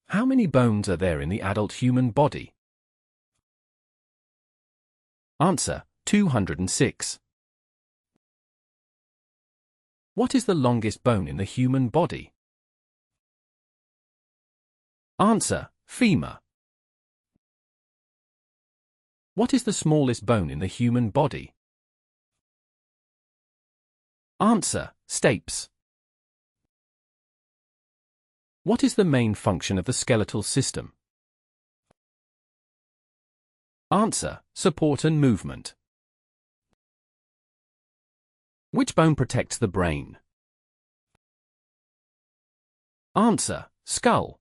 How many bones are there in the adult human body? Answer: 206. What is the longest bone in the human body? Answer: femur. What is the smallest bone in the human body? Answer: stapes. What is the main function of the skeletal system? Answer: support and movement. Which bone protects the brain? Answer: skull.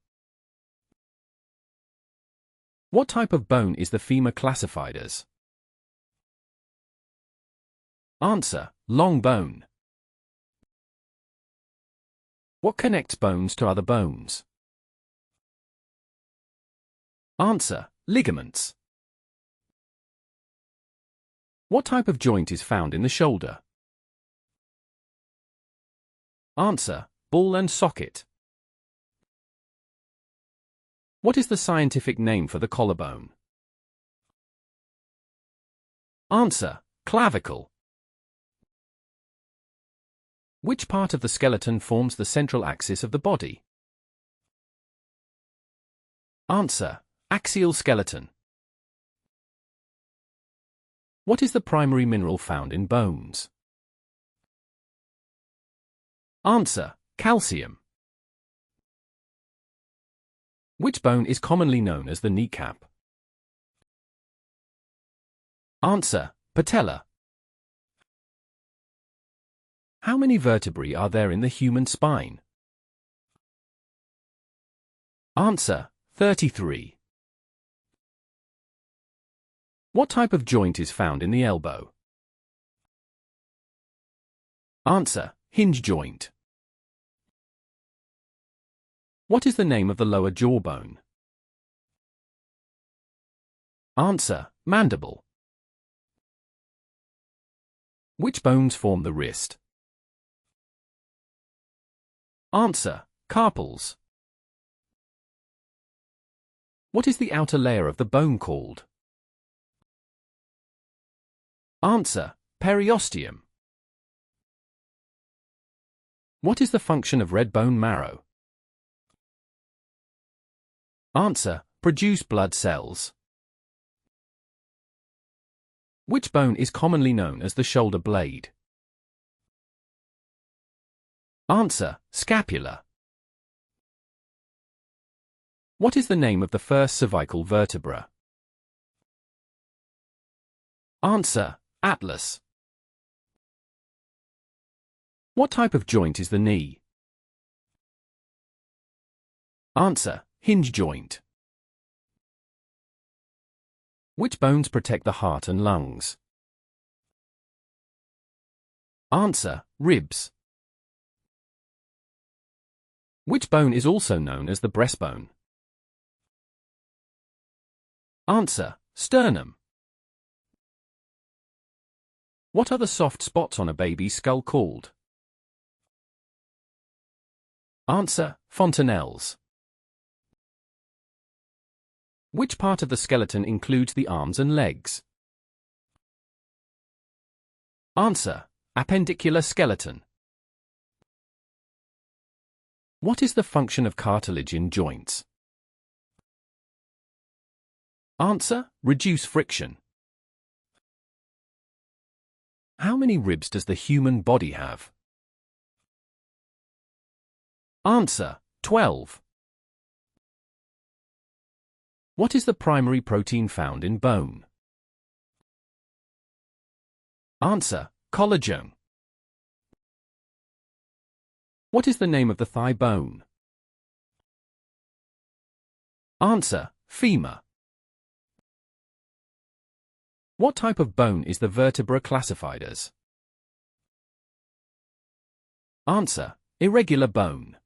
What type of bone is the femur classified as? Answer: long bone. What connects bones to other bones? Answer: ligaments. What type of joint is found in the shoulder? Answer: ball and socket. What is the scientific name for the collarbone? Answer: clavicle. Which part of the skeleton forms the central axis of the body? Answer: axial skeleton. What is the primary mineral found in bones? Answer: calcium. Which bone is commonly known as the kneecap? Answer: patella. How many vertebrae are there in the human spine? Answer: 33. What type of joint is found in the elbow? Answer: hinge joint. What is the name of the lower jawbone? Answer: mandible. Which bones form the wrist? Answer: carpals. What is the outer layer of the bone called? Answer: periosteum. What is the function of red bone marrow? Answer: produce blood cells. Which bone is commonly known as the shoulder blade? Answer: scapula. What is the name of the first cervical vertebra? Answer: atlas. What type of joint is the knee? Answer: hinge joint. Which bones protect the heart and lungs? Answer: ribs. Which bone is also known as the breastbone? Answer: sternum. What are the soft spots on a baby's skull called? Answer: fontanelles. Which part of the skeleton includes the arms and legs? Answer: appendicular skeleton. What is the function of cartilage in joints? Answer: reduce friction. How many ribs does the human body have? Answer: 12. What is the primary protein found in bone? Answer: collagen. What is the name of the thigh bone? Answer: femur. What type of bone is the vertebra classified as? Answer: irregular bone.